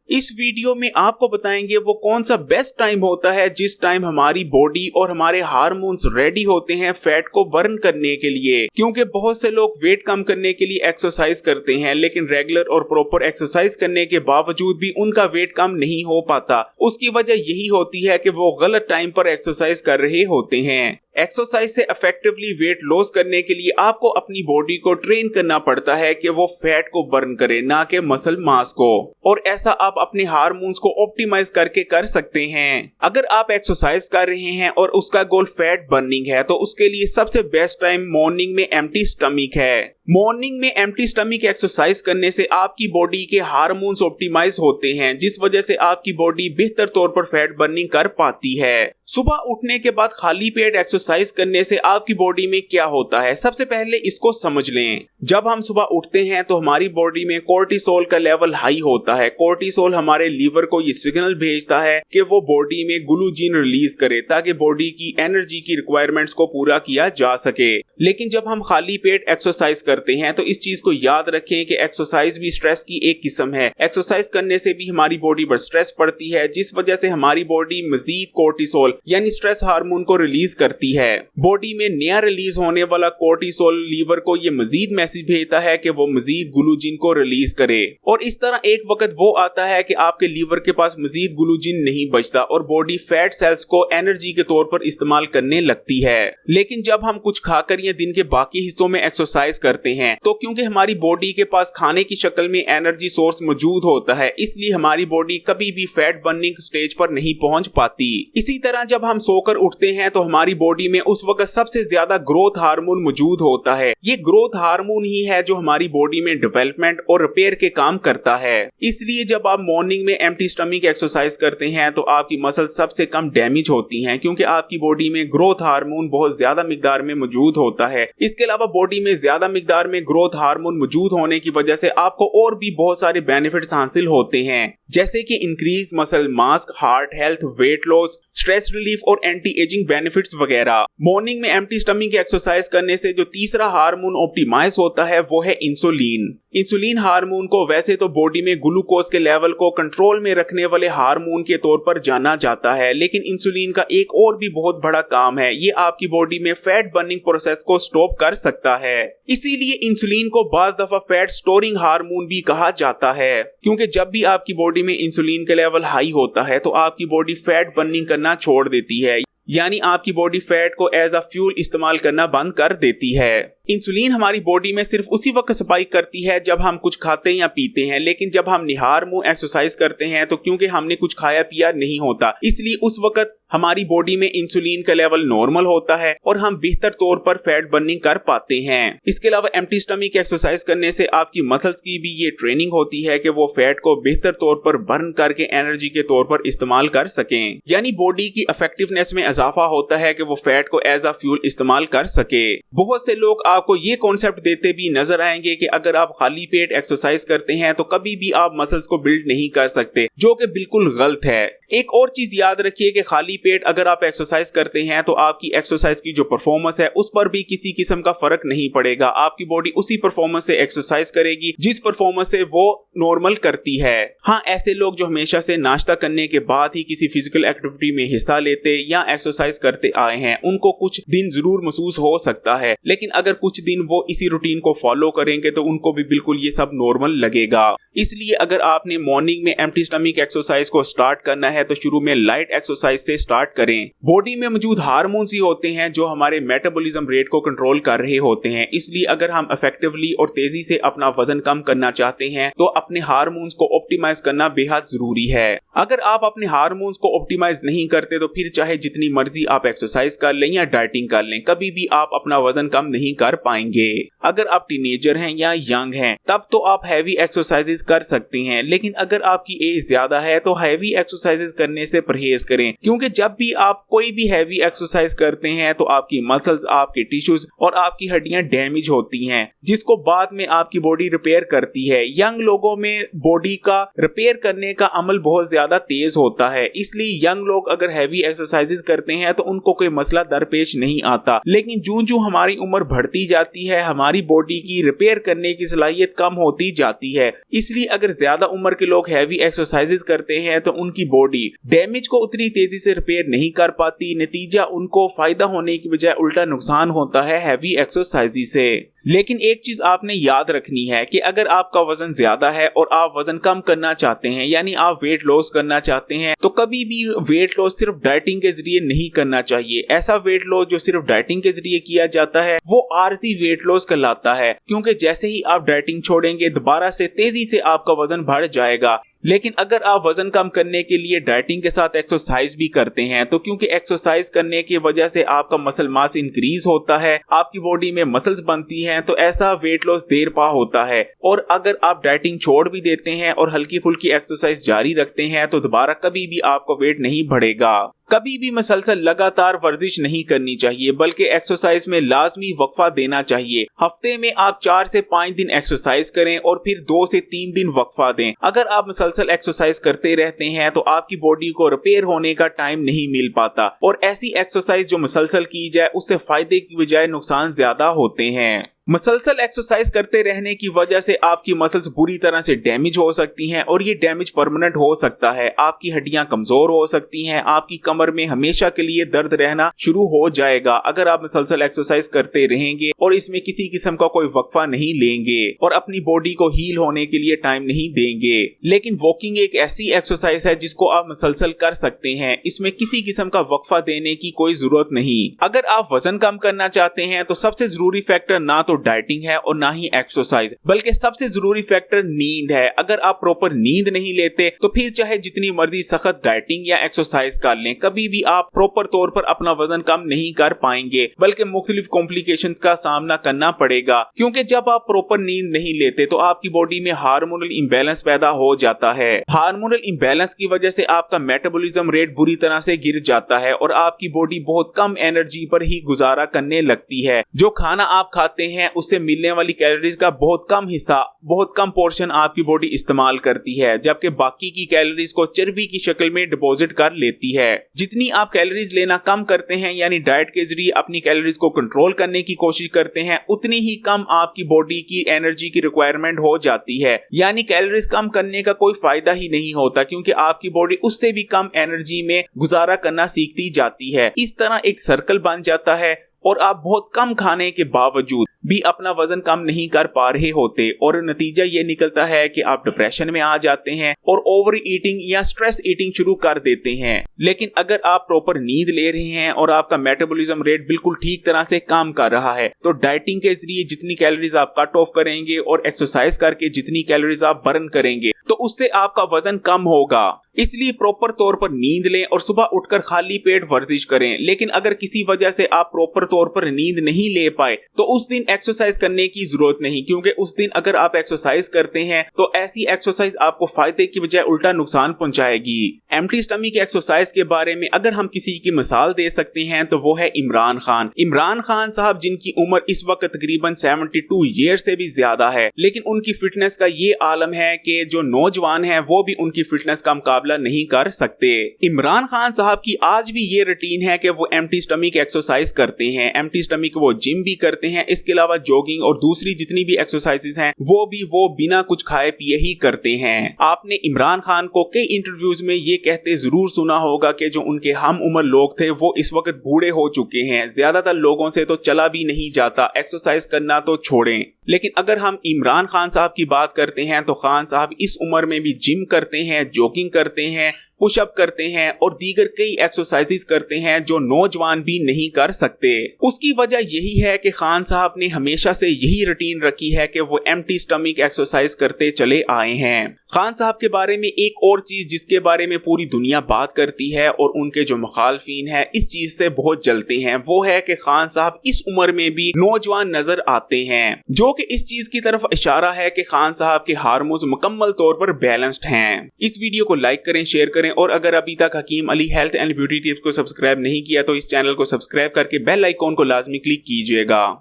इस वीडियो में आपको बताएंगे वो कौन सा बेस्ट टाइम होता है जिस टाइम हमारी बॉडी और हमारे हार्मोन्स रेडी होते हैं फैट को बर्न करने के लिए। क्योंकि बहुत से लोग वेट कम करने के लिए एक्सरसाइज करते हैं, लेकिन रेगुलर और प्रॉपर एक्सरसाइज करने के बावजूद भी उनका वेट कम नहीं हो पाता। उसकी वजह यही होती है कि वो गलत टाइम पर एक्सरसाइज कर रहे होते हैं। एक्सरसाइज से इफेक्टिवली वेट लॉस करने के लिए आपको अपनी बॉडी को ट्रेन करना पड़ता है कि वो फैट को बर्न करे, ना कि मसल मास को। और ऐसा आप अपने हार्मोन्स को ऑप्टिमाइज करके कर सकते हैं। अगर आप एक्सरसाइज कर रहे हैं और उसका गोल फैट बर्निंग है तो उसके लिए सबसे बेस्ट टाइम मॉर्निंग में एम्प्टी स्टमक है। मॉर्निंग में एम्प्टी स्टमक एक्सरसाइज करने से आपकी बॉडी के हार्मोन्स ऑप्टिमाइज होते हैं, जिस वजह से आपकी बॉडी बेहतर तौर पर फैट बर्निंग कर पाती है। सुबह उठने के बाद खाली पेट एक्सरसाइज करने से आपकी बॉडी में क्या होता है, सबसे पहले इसको समझ लें। जब हम सुबह उठते हैं तो हमारी बॉडी में कोर्टिसोल का लेवल हाई होता है। कोर्टिसोल हमारे लीवर को ये सिग्नल भेजता है कि वो बॉडी में ग्लूकोज रिलीज करे ताकि बॉडी की एनर्जी की रिक्वायरमेंट्स को पूरा किया जा सके। लेकिन जब हम खाली पेट एक्सरसाइज करते हैं तो इस चीज को याद रखें कि एक्सरसाइज भी स्ट्रेस की एक किस्म है। एक्सरसाइज करने से भी हमारी बॉडी पर स्ट्रेस पड़ती है, जिस वजह से हमारी बॉडी मजीद कोर्टिसोल यानी स्ट्रेस हार्मोन को रिलीज करती है। बॉडी में नया रिलीज होने वाला कोर्टिसोल लीवर को ये मजीद मैसेज भेजता है कि वो मजीद ग्लूकोज को रिलीज करे। और इस तरह एक वक्त वो आता है कि आपके लीवर के पास मजीद ग्लूकोज नहीं बचता और बॉडी फैट सेल्स को एनर्जी के तौर पर इस्तेमाल करने लगती है। लेकिन जब हम कुछ खाकर या दिन के बाकी हिस्सों में एक्सरसाइज करते हैं तो क्योंकि हमारी बॉडी के पास खाने की शक्ल में एनर्जी सोर्स मौजूद होता है, इसलिए हमारी बॉडी कभी भी फैट बर्निंग स्टेज पर नहीं पहुंच पाती। इसी तरह जब हम सोकर उठते हैं तो हमारी बॉडी में उस वक्त सबसे ज्यादा ग्रोथ हार्मोन मौजूद होता है। ये ग्रोथ हार्मोन ही है जो हमारी बॉडी में डेवलपमेंट और रिपेयर के काम करता है। इसलिए जब आप मॉर्निंग में एम्प्टी स्टमक एक्सरसाइज करते हैं तो आपकी मसल सबसे कम डैमेज होती हैं, क्योंकि आपकी बॉडी में ग्रोथ हार्मोन बहुत ज्यादा मिकदार में मौजूद होता है। इसके अलावा बॉडी में ज्यादा मिकदार में ग्रोथ हार्मोन मौजूद होने की वजह से आपको और भी बहुत सारे बेनिफिट्स हासिल होते हैं, जैसे कि increase muscle mass, heart health, weight loss, stress relief और एंटी एजिंग बेनिफिट्स वगैरह। मॉर्निंग में एम्प्टी स्टमक एक्सरसाइज करने से जो तीसरा हार्मोन ऑप्टिमाइज होता है वो है इंसुलिन। इंसुलिन हार्मोन को वैसे तो बॉडी में ग्लूकोज के लेवल को कंट्रोल में रखने वाले हार्मोन के तौर पर जाना जाता है, लेकिन इंसुलिन का एक और भी बहुत बड़ा काम है, ये आपकी बॉडी में फैट बर्निंग प्रोसेस को स्टॉप कर सकता है। इसीलिए इंसुलिन को बाज़ दफा फैट स्टोरिंग हार्मोन भी कहा जाता है, क्योंकि जब भी आपकी बॉडी में इंसुलिन का लेवल हाई होता है तो आपकी बॉडी फैट बर्निंग करना छोड़ देती है, यानी आपकी बॉडी फैट को एज अ फ्यूल इस्तेमाल करना बंद कर देती है। इंसुलिन हमारी बॉडी में सिर्फ उसी वक्त स्पाइक करती है जब हम कुछ खाते या पीते हैं, लेकिन जब हम निहार मुंह एक्सरसाइज करते हैं तो क्योंकि हमने कुछ खाया पिया नहीं होता, इसलिए उस वक्त हमारी बॉडी में इंसुलिन का लेवल नॉर्मल होता है और हम बेहतर तौर पर फैट बर्निंग कर पाते हैं। इसके अलावा एम्प्टी स्टमक एक्सरसाइज करने से आपकी मसल्स की भी ये ट्रेनिंग होती है कि वो फैट को बेहतर तौर पर बर्न करके एनर्जी के तौर पर इस्तेमाल कर सकें, यानी बॉडी की इफेक्टिवनेस में इजाफा होता है कि वो फैट को एज अ फ्यूल इस्तेमाल कर सके। बहुत से लोग आपको ये कॉन्सेप्ट देते भी नजर आएंगे कि अगर आप खाली पेट एक्सरसाइज करते हैं तो कभी भी आप मसल्स को बिल्ड नहीं कर सकते, जो कि बिल्कुल गलत है। एक और चीज याद रखिए कि खाली पेट अगर आप एक्सरसाइज करते हैं तो आपकी एक्सरसाइज की जो परफॉर्मेंस है उस पर भी किसी किस्म का फर्क नहीं पड़ेगा। आपकी बॉडी उसी परफॉर्मेंस से एक्सरसाइज करेगी जिस परफॉर्मेंस से वो नॉर्मल करती है। हाँ, ऐसे लोग जो हमेशा से नाश्ता करने के बाद ही किसी फिजिकल एक्टिविटी में हिस्सा लेते या एक्सरसाइज करते आए हैं, उनको कुछ दिन जरूर महसूस हो सकता है, लेकिन अगर कुछ दिन वो इसी रूटीन को फॉलो करेंगे तो उनको भी बिल्कुल ये सब नॉर्मल लगेगा। इसलिए अगर आपने मॉर्निंग में एम्प्टी स्टमक एक्सरसाइज को स्टार्ट करना है तो शुरू में लाइट एक्सरसाइज से स्टार्ट करें। बॉडी में मौजूद हार्मोन्स ही होते हैं जो हमारे मेटाबॉलिज्म रेट को कंट्रोल कर रहे होते हैं। इसलिए अगर हम इफेक्टिवली और तेजी से अपना वजन कम करना चाहते हैं तो अपने हार्मोन्स को ऑप्टिमाइज करना बेहद जरूरी है। अगर आप अपने हार्मोन्स को ऑप्टिमाइज नहीं करते तो फिर चाहे जितनी मर्जी आप एक्सरसाइज कर लें या डाइटिंग कर लें, कभी भी आप अपना वजन कम नहीं कर पाएंगे। अगर आप टीनेजर हैं या यंग हैं तब तो आप हैवी एक्सरसाइजेज कर सकते हैं, लेकिन अगर आपकी एज ज्यादा है तो हैवी एक्सरसाइजेज एक्सरसाइज करने से परहेज करें, क्योंकि जब भी आप कोई भी हैवी एक्सरसाइज करते हैं तो आपकी मसल्स, आपके टिश्यूज और आपकी हड्डियां डैमेज होती हैं, जिसको बाद में आपकी बॉडी रिपेयर करती है। यंग लोगों में बॉडी का रिपेयर करने का अमल बहुत ज्यादा तेज होता है, इसलिए यंग लोग अगर हैवी एक्सरसाइजेज करते हैं तो उनको कोई मसला दरपेश नहीं आता। लेकिन जो हमारी उम्र बढ़ती जाती है, हमारी बॉडी की रिपेयर करने की सलाहियत कम होती जाती है। इसलिए अगर ज्यादा उम्र के लोग हैवी एक्सरसाइजेज करते हैं तो उनकी बॉडी डैमेज को उतनी तेजी से रिपेयर नहीं कर पाती। नतीजा उनको फायदा होने की बजाय उल्टा नुकसान होता है हैवी एक्सरसाइज से। लेकिन एक चीज आपने याद रखनी है कि अगर आपका वजन ज्यादा है और आप वजन कम करना चाहते हैं, यानी आप वेट लॉस करना चाहते हैं, तो कभी भी वेट लॉस सिर्फ डाइटिंग के जरिए नहीं करना चाहिए। ऐसा वेट लॉस जो सिर्फ डाइटिंग के जरिए किया जाता है वो आर्जी वेट लॉस कहलाता है, क्योंकि जैसे ही आप डाइटिंग छोड़ेंगे दोबारा से तेजी से आपका वजन बढ़ जाएगा। लेकिन अगर आप वजन कम करने के लिए डाइटिंग के साथ एक्सरसाइज भी करते हैं, तो क्योंकि एक्सरसाइज करने की वजह से आपका मसल मास इंक्रीज होता है, आपकी बॉडी में मसल्स बनती हैं, तो ऐसा वेट लॉस देर पा होता है। और अगर आप डाइटिंग छोड़ भी देते हैं और हल्की फुल्की एक्सरसाइज जारी रखते हैं तो दोबारा कभी भी आपका वेट नहीं बढ़ेगा। कभी भी मसलसल लगातार वर्जिश नहीं करनी चाहिए, बल्कि एक्सरसाइज में लाजमी वक्फा देना चाहिए। हफ्ते में आप 4 से 5 दिन एक्सरसाइज करें और फिर 2 से 3 दिन वक्फा दें। अगर आप मसलसल एक्सरसाइज करते रहते हैं तो आपकी बॉडी को रिपेयर होने का टाइम नहीं मिल पाता, और ऐसी एक्सरसाइज जो मसलसल की जाए उससे फायदे की बजाय नुकसान ज्यादा होते हैं। मसलसल एक्सरसाइज करते रहने की वजह से आपकी मसल्स बुरी तरह से डैमेज हो सकती हैं, और ये डैमेज परमानेंट हो सकता है। आपकी हड्डियां कमजोर हो सकती हैं, आपकी कमर में हमेशा के लिए दर्द रहना शुरू हो जाएगा अगर आप मसलसल एक्सरसाइज करते रहेंगे और इसमें किसी किस्म का कोई वक्फा नहीं लेंगे और अपनी बॉडी को हील होने के लिए टाइम नहीं देंगे। लेकिन वॉकिंग एक ऐसी एक्सरसाइज है जिसको आप मसलसल कर सकते हैं, इसमें किसी किस्म का वक्फा देने की कोई जरूरत नहीं। अगर आप वजन कम करना चाहते हैं तो सबसे जरूरी फैक्टर ना तो डाइटिंग है और ना ही एक्सरसाइज, बल्कि सबसे जरूरी फैक्टर नींद है। अगर आप प्रॉपर नींद नहीं लेते तो फिर चाहे जितनी मर्जी सख्त डाइटिंग या एक्सरसाइज कर लें, कभी भी आप प्रॉपर तौर पर अपना वजन कम नहीं कर पाएंगे, बल्कि मुख्तलिफ कॉम्प्लिकेशंस का सामना करना पड़ेगा। क्योंकि जब आप प्रॉपर नींद नहीं लेते तो आपकी बॉडी में हार्मोनल इम्बैलेंस पैदा हो जाता है। हार्मोनल इम्बैलेंस की वजह से आपका मेटाबॉलिज्म रेट बुरी तरह से गिर जाता है और आपकी बॉडी बहुत कम एनर्जी पर ही गुजारा करने लगती है। जो खाना आप खाते हैं उससे मिलने वाली कैलोरीज का बहुत कम हिस्सा, बहुत कम पोर्शन आपकी बॉडी इस्तेमाल करती है, जबकि बाकी की कैलोरीज को चर्बी की शक्ल में डिपॉजिट कर लेती है। जितनी आप कैलोरीज लेना कम करते हैं, यानी डाइट के जरिए अपनी कैलोरीज को कंट्रोल करने की कोशिश करते हैं, उतनी ही कम आपकी बॉडी की एनर्जी की रिक्वायरमेंट हो जाती है। यानी कैलोरीज कम करने का कोई फायदा ही नहीं होता, क्योंकि आपकी बॉडी उससे भी कम एनर्जी में गुजारा करना सीखती जाती है। इस तरह एक सर्कल बन जाता है और आप बहुत कम खाने के बावजूद भी अपना वजन कम नहीं कर पा रहे होते, और नतीजा ये निकलता है कि आप डिप्रेशन में आ जाते हैं और ओवर ईटिंग या स्ट्रेस ईटिंग शुरू कर देते हैं। लेकिन अगर आप प्रॉपर नींद ले रहे हैं और आपका मेटाबॉलिज्म रेट बिल्कुल ठीक तरह से काम कर रहा है, तो डाइटिंग के जरिए जितनी कैलोरीज आप कट ऑफ करेंगे और एक्सरसाइज करके जितनी कैलोरीज आप बर्न करेंगे, तो उससे आपका वजन कम होगा। इसलिए प्रॉपर तौर पर नींद लें और सुबह उठकर खाली पेट वर्जिश करें। लेकिन अगर किसी वजह से आप प्रॉपर तौर पर नींद नहीं ले पाए तो उस दिन एक्सरसाइज करने की जरूरत नहीं, क्योंकि उस दिन अगर आप एक्सरसाइज करते हैं तो ऐसी एक्सरसाइज आपको फायदे की बजाय उल्टा नुकसान पहुंचाएगी। एम्प्टी स्टमक एक्सरसाइज के बारे में अगर हम किसी की मिसाल दे सकते हैं तो वो है इमरान खान। इमरान खान साहब, जिनकी उम्र इस वक्त तकरीबन 72 ईयर्स से भी ज्यादा है, लेकिन उनकी फिटनेस का ये आलम है कि जो नौजवान है वो भी उनकी फिटनेस का मुकाबला नहीं कर सकते। इमरान खान साहब की आज भी ये रूटीन है कि वो एम्प्टी स्टमक एक्सरसाइज करते हैं। एम्प्टी स्टमक वो जिम भी करते हैं, इसके अलावा जॉगिंग और दूसरी जितनी भी एक्सरसाइजेज हैं वो बिना कुछ खाए पिए ही करते हैं। आपने इमरान खान को कई इंटरव्यूज में ये कहते जरूर सुना होगा कि जो उनके हम उम्र लोग थे वो इस वक्त बूढ़े हो चुके हैं, ज्यादातर लोगों से तो चला भी नहीं जाता, एक्सरसाइज करना तो छोड़ें। लेकिन अगर हम इमरान खान साहब की बात करते हैं तो खान साहब इस उम्र में भी जिम करते हैं, जॉगिंग करते हैं, पुशअप करते हैं और दीगर कई एक्सरसाइजेस करते हैं जो नौजवान भी नहीं कर सकते। उसकी वजह यही है कि खान साहब ने हमेशा से यही रूटीन रखी है कि वो एम्प्टी स्टमक एक्सरसाइज करते चले आए हैं। खान साहब के बारे में एक और चीज जिसके बारे में पूरी दुनिया बात करती है और उनके जो मुखालफीन है इस चीज से बहुत जलते हैं, वो है कि खान साहब इस उम्र में भी नौजवान नजर आते हैं, जो कि इस चीज की तरफ इशारा है कि खान साहब के हार्मोन्स मुकम्मल तौर पर बैलेंस्ड हैं। इस वीडियो को लाइक लाइक करें, शेयर करें और अगर अभी तक Hakim Ali health and beauty tips को सब्सक्राइब नहीं किया तो इस चैनल को सब्सक्राइब करके बेल आइकॉन को लाजमी क्लिक कीजिएगा।